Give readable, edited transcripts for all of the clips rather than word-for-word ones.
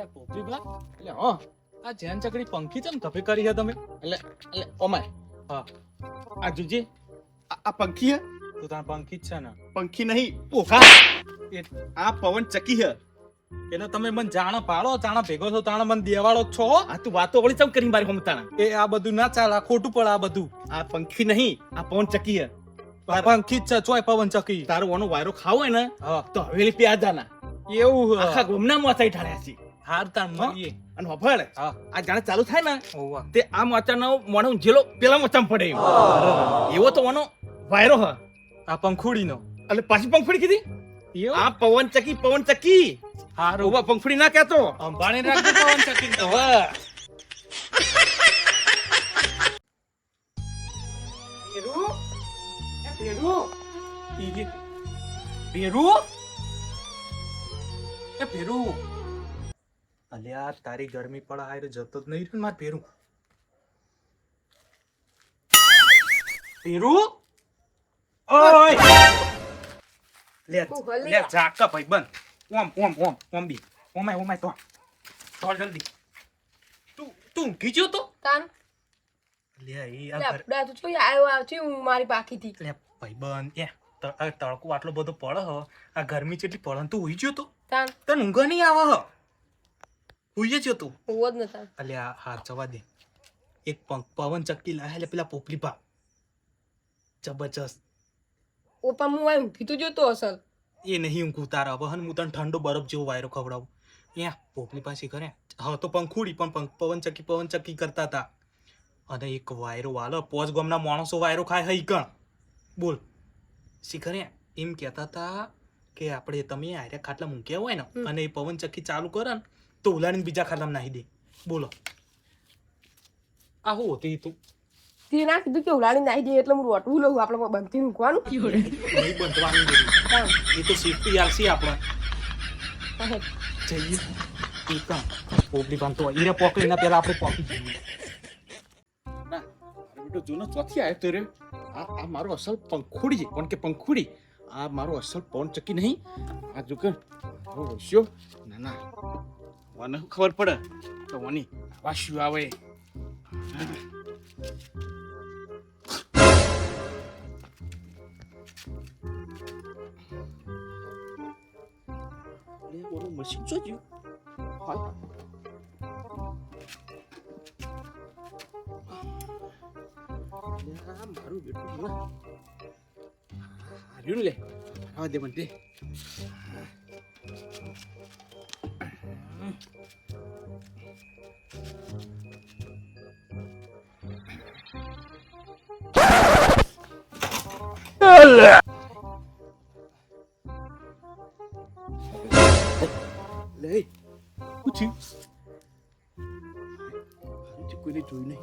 પોપરી બા એટલે હો આ જેન ચકડી પંખી ચમ કભે કરી છે તમે એટલે ઓમાય હા આ જોજે આ પંખી હે તો તાર પંખી જ છે ને પંખી નહીં ઓખા આ પવન ચકી હે એટલે તમે મને જાણ પાડો તાણા ભેગો છો તાણા મને દેવાળો જ છો આ તું વાતો ઓળી ચમ કરી મારી હમતાણા એ આ બધું ના ચાલે આ ખોટું પડે આ બધું આ પંખી નહીં આ પવન ચકી હે આ પંખી જ છે ચોય પવન ચકી તારો ઓનો વાયરો ખાવો હોય ને હા તો હવેલી પ્યાજ જાના એવું આખા ગોમના મોચાઈ ઠાળ્યા છે હાર તાર મળીએ અને હફળ હા આ જાણે ચાલુ થાય ને ઓવા તે આ મોચાનો મોણો જેલો પેલા મોચામાં પડે એવો તો ઓનો વાયરો હ આ પંખુડીનો એટલે પાછી પંખડી કીધી એવું આ પવન ચકી હારું ઓવા પંખડી ના કહેતો અંબાણી રાખજો પવન ચકી તો અલ્યા તારી ગરમી પડે હારે જતો જ નહીં માર પેરું પેરું ઓય લે લે જાકા ભાઈબંધ ઓમ બી ઓમાય તો જલ્દી તું કીજો તો તાન લે ઈ લે આ આપડા તો જોઈ આવ્યો છે હું મારી પાખીથી લે ભાઈબંધ આ તડકો આટલો બધો પડે હ આ ગરમી કેટલી પડે ને તું હુઈ ગયો તો તાન તને ઊંઘ નહીં આવે હ હુઈ જ તું હોવ જ નતા અલ્યા હા જવા દે એક પવન ચક્કી લાયા એટલે પેલા પોપલી પા જબરજસ્ત ઓપા હું આમ કીધું જોતો અસલ એ નહીં ઊંઘ ઉતાર હવે હું તને ઠંડો બરફ જેવો વાયરો ખવડાવું ત્યાં પોપલી પાસે કરે હા તો પંખુડી પણ પવન ચક્કી કરતા હતા અને એક વાયરો વાલો પોચ ગામના માણસો વાયરો ખાય હઈ કણ બોલ શીખરે એમ કહેતા હતા કે આપણે તમે આર્યા ખાટલા મૂક્યા હોય ને અને એ પવન ચક્કી ચાલુ કરે ને તો ઉલાડીને બીજા ખાટલામાં નાખી દે બોલો આ હું હોતી તું તે ના કીધું કે ઉલાડી નાખી દે એટલે હું રોટવું લઉં આપણે બંધી મૂકવાનું નહીં બંધવાનું એ તો સેફટી આલસી આપણે જઈએ એ કાં પોપલી પાન તો ઈરે પોકલી ના પેલા આપણે પોકી જઈએ ના મારો બેટો જૂનો ચોથી આવ્યો તો રે આ મારો અસલ પંખુડી છે કોણ કે પંખુડી આ મારો અસલ પવન ચક્કી નહીં આ જો કે મારો હોશિયો ના મને ખબર પડે તો ઓની આવા શું આવે ઓલું મશીન જોજો હા મારું બેટું હાર્યું લે આવા દે મને લે પૂછ્યું કોઈને જોયું નહીં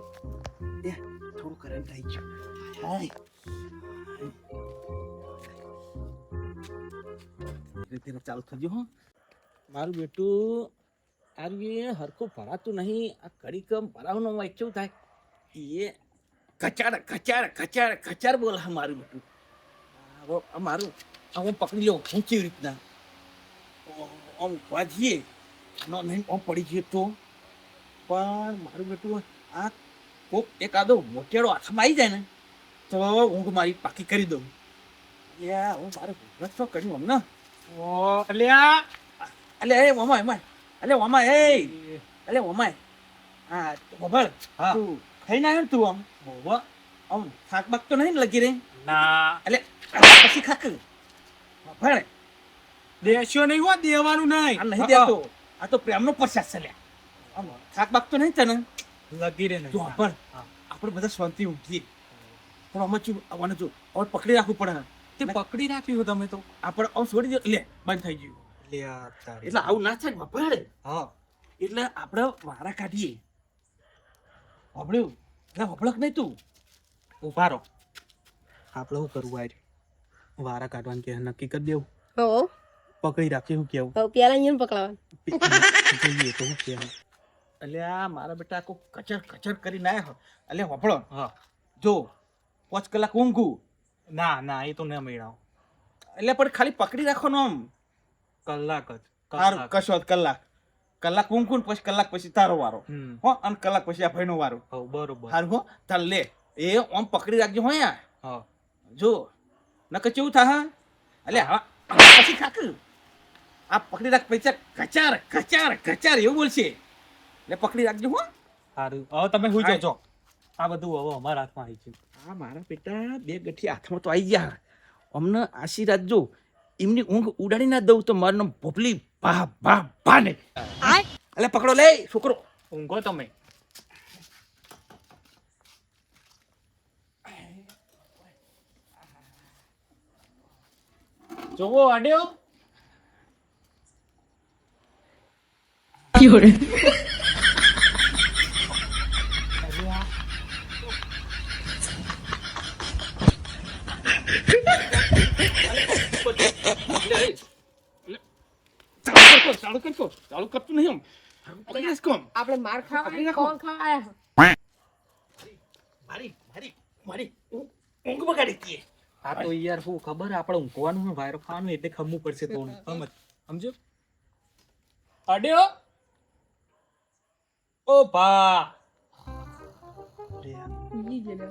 થોડું કરંટ આવી ગયું ધીરે ચાલુ થજો હો મારું બેટું આ હરખું ભરાતું નહીં આ કડી કમ ભરાવનું હોય કેવું થાય એ કચાડ બોલે મારું બેટું મારું હું પકડી લઉં હું કેવી રીતના આમ વાંચીએ નહીં આમ પડી જઈએ તો પણ મારું બેટું આ કોક એકાદો મોટેડો હાથમાં આવી જાય ને તો ઊંઘ મારી પાકી કરી દઉં હું મારે શું કર્યું અમને અલે એ મમાય હા બબળ તું ખાઈને આવ્યો ને તું આમ થાક બાક તો નહીં લગી રે ના એટલે પછી ખાક ભણે દેશો નહીં હો દેવાનું નહીં આ નહીં દેતો આ તો પ્રેમનો પ્રસાદ છે લ્યા આમ થાક બાક તો નહીં તને લગી રે જો આપણે બધા શાંતિ ઊંઘીએ પણ આમાં શું આવવાનું જો હવે પકડી રાખવું પડે તે પકડી રાખ્યું તમે તો આપણે આમ છોડી દો લે બંધ થઈ ગયું એટલે આવું ના થાય બાપડે હા એટલે આપણે વારા કાઢીએ હબળ્યું એટલે હબળક નહીં તું ઉભા રહો આપણે શું કરવું આય વારા કાઢવાનું કે નક્કી કરી દેવું હો પકડી રાખી શું કેવું હવે પેલા અહીંયા પકડાવાનું જોઈએ તો શું કેવું એટલે આ મારા બેટા આખું કચર કરીને આવ્યો એટલે હબળો હા જો 5 કલાક ઊંઘું ના એ તો ન મેળાવ એટલે પણ ખાલી પકડી રાખવાનું આમ કલાક જ સારું કશો કલાક કલાક ઊંઘું ને પછી કલાક પછી તારો વારો હમ હો અને કલાક પછી આ ભાઈનો વારો હો બરોબર હારું હો તાર લે એ આમ પકડી રાખજો હો યાર હા જો નકર કેવું થાય એટલે હા પછી ખાક આ પકડી રાખ પૈસા કચાર કચાર કચાર એવું બોલશે એટલે પકડી રાખજો હો સારું હવે તમે હુઈ હા. જાઓ આ બધું હવે અમારા હાથમાં આવી ગયું આ મારા બેટા બે ગઠી હાથમાં તો આવી ગયા અમને આશીર્વાદ જો એમની ઊંઘ ઉડાડી ના દઉં તો મારું નામ ભોપલી ભા ભા ભા ને એટલે પકડો લે છોકરો ઊંઘો તમે જોવો આડ્યો ચાલુ કરતો ચાલુ કરતું નહીં આમ પકડી રાખ કોમ આપણે માર પકડી ખાવા રાખો. કોણ ખાવા આયા મારી મારી મારી ઊંઘ બગાડી દીધી આ તો યાર શું ખબર આપણે ઊંઘવાનું ને વાયરો ખાવાનું એટલે ખમવું પડશે થોડું સમજો અડ્યો ઓ ભા ઈ જ ને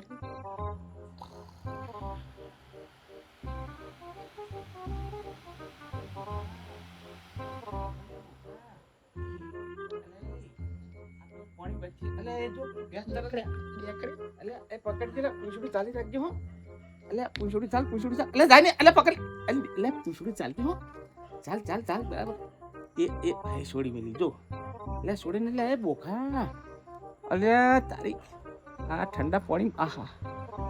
પાણી બચી એટલે એ જો ગેસ તરત એટલે એ પકડ કે પૂંછડી ચાલી રાખજો હો એટલે પૂંછડી ચાલ એટલે જાય ને એટલે પકડ એટલે પૂંછડી ચાલતી હો ચાલ ચાલ ચાલ બરાબર એ ભાઈ છોડી મેલી જો એટલે છોડીને એટલે એ બોખા એટલે તારી આ ઠંડા પાણી આહા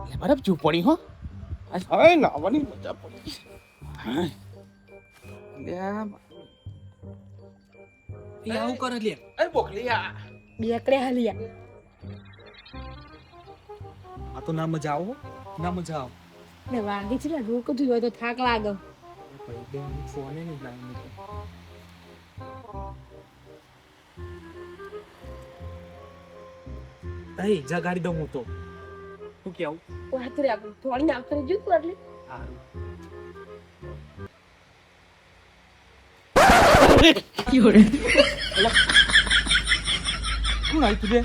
એટલે બરફ જો પડી હો હવે નાવાની મજા પડી હા એટલે એ આવું કરે લે અરે બોખલી આ બેકડે હાલિયા આ તો ના મજા આવો ના મજા આવો ને વાગી છે ને રોકતું હોય તો થાક લાગે ભાઈ બેન ફોને નહીં લાવી એ જગાડી દઉં હું તો શું કેવું વાત રે આપણે થોડી ને આવતા રહેજો તું એટલે સારું કોણ આવ્યું તું બે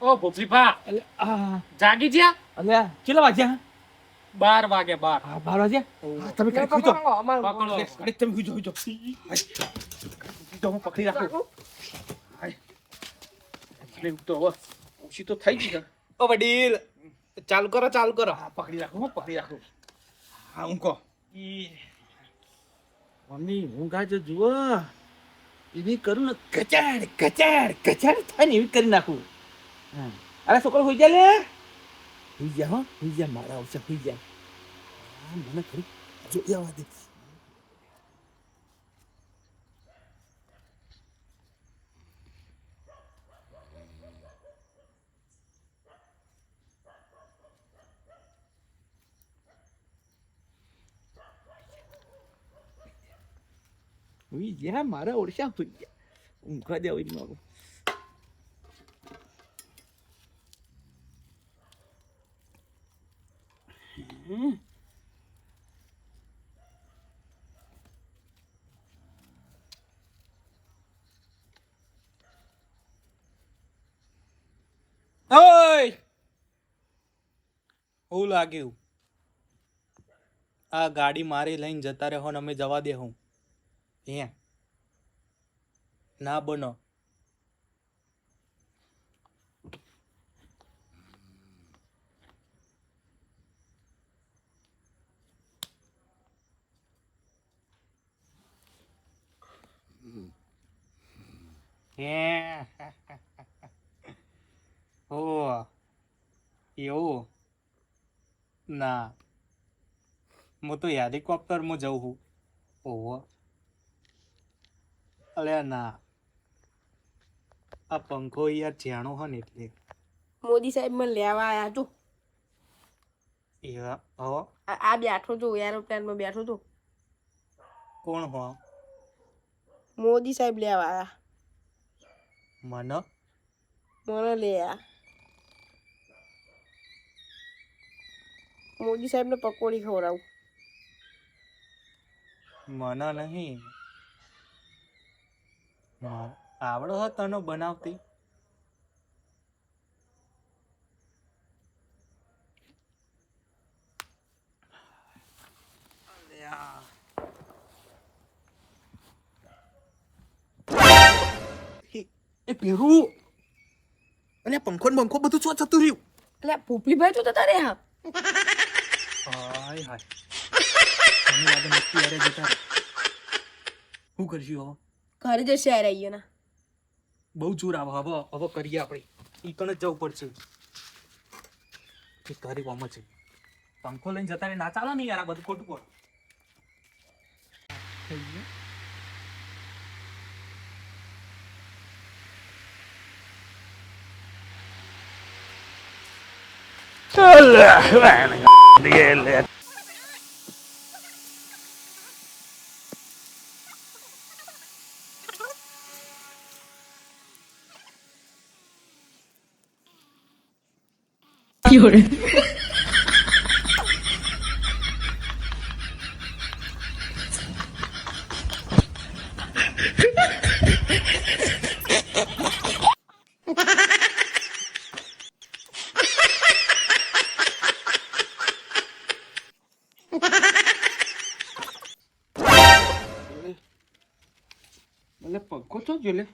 ઓ ભોપલીભા એટલે આ જાગી જ્યા અલ્યા કેટલા વાગ્યા 12 વાગે 12 હા 12 વાગ્યા હા, તમે કાંઈ ખુજો અમાર ગાડી તમે ખુજો તો હું પકડી રાખું એટલે હું તો હવે ઓછી તો થઈ ગઈ છે. ઓ વડીલ ચાલુ કરો હા પકડી રાખું હું પકડી રાખું હા ઊંઘો મમ્મી ઊંઘા જો જુઓ એવી કરું ને કચાડ કચાડ કચાડ થાય ને એવી કરી નાખું હા અરે છોકરો હોઈ જા લે હોઈ જા હો હોઈ જા મારા આવશે હોઈ જા હા મને ખરી જો આવા દે હોઈ જા મારા ઓળશા હોઈ જા ઊંઘવા દે હોય મારું ઓય હું લાગ્યું આ ગાડી મારી લઈને જતા રહો ને અમે જવા દે હું હે ના બનો હે ઓ એવું ના હું તો હેલિકોપ્ટરમાં જઉં છું ઓહો અલ્યા ના આ પંખો યાર જાણો હે ને એટલે મોદી સાહેબ મને લેવા આયા તું એ હો આ બેઠો તો એરોપ્લેનમાં બેઠો તો કોણ હો મોદી સાહેબ લેવા આયા મને મને લે આ મોદી સાહેબ ને પકોડી ખવડાવું મને નહીં આવડો હો તને બનાવતી? એ પેરું અને પંખો ને બંખો બધું શું જતું રહ્યું? એટલે પોપલીભાઈ તો જતા રે હા. હાય હાય મને લાગે નક્કી યારે જતા રહે. શું કરશું હવે? ઘરે જશે યાર આવીએ ના. બહુ જોર આવે. હવે કરીએ આપણે. ઈ કને જ જવું પડશે. એ તારી કોમ છે. પંખો લઈને જતા રહે ના ચાલે ને યાર, આ બધું ખોટું પડે. એટલે પંખો તો જો લે.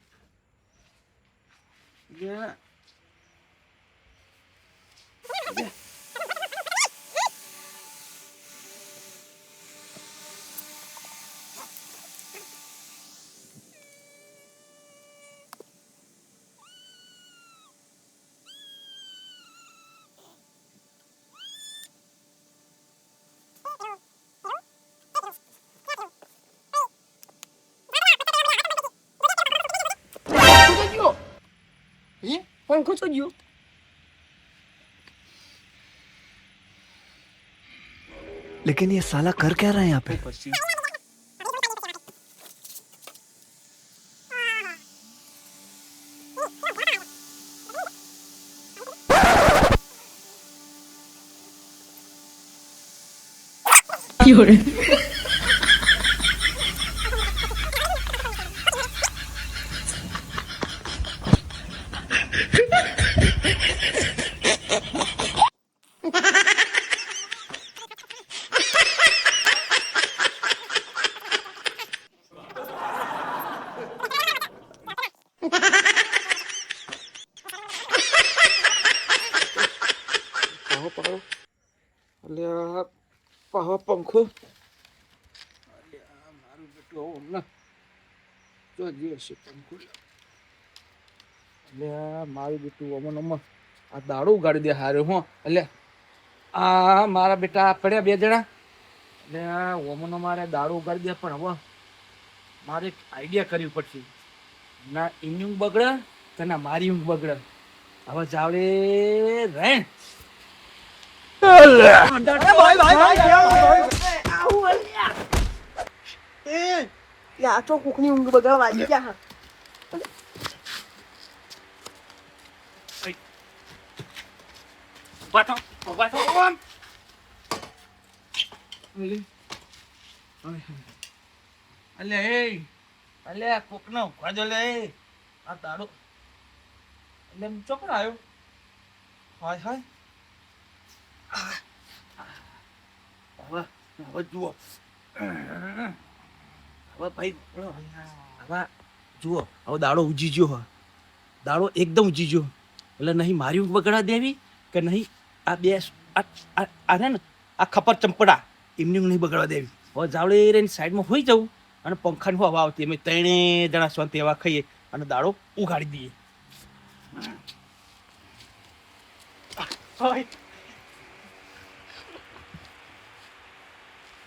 પંખો તો ગયો. लेकिन ये साला कर क्या रहा है यहाँ पे? પછી પાહો એટલે પાહો પંખો. અલ્યા મારું બેટું આવું ને તો જે હશે પંખો. એટલે મારું બેટું અમન અમન આ દાડો ઉગાડી દે હારે હો. એટલે આ મારા બેટા પડ્યા બે જણા. એટલે આ ઓમનો મારે દાડો ઉગાડી દે, પણ હવે મારે એક આઈડિયા કરવી પડશે. ના એમની ઊંઘ બગડે કે ના મારી ઊંઘ બગડે. હવે જાવડે રહે. આ તો કોકની ઊંઘ બગાડવા વાગી ગયા હા. ઉભા થો ઓમ. અલે એ અલે કોકનો ઉખાજો લે. આ દાડો એટલે એમ ચોકડ આવ્યો. હાય હાય. હવે હવે જુઓ. હવે ભાઈ હવે જુઓ, હવે દાડો ઉજી ગયો. હવે દાડો એકદમ ઉજી ગયો. એટલે નહીં મારી ઊંઘ બગડા દેવી કે નહીં આ બે આ ને આ ખપર ચંપડા એમની ઊંઘ નહીં બગડવા દેવી. હવે જાવડે રહીને સાઈડમાં હોઈ જવું અને પંખાની હવા આવતી. અમે ત્રણે જણા શાંતિ હવા ખાઈએ અને દાડો ઉગાડી દઈએ. હાય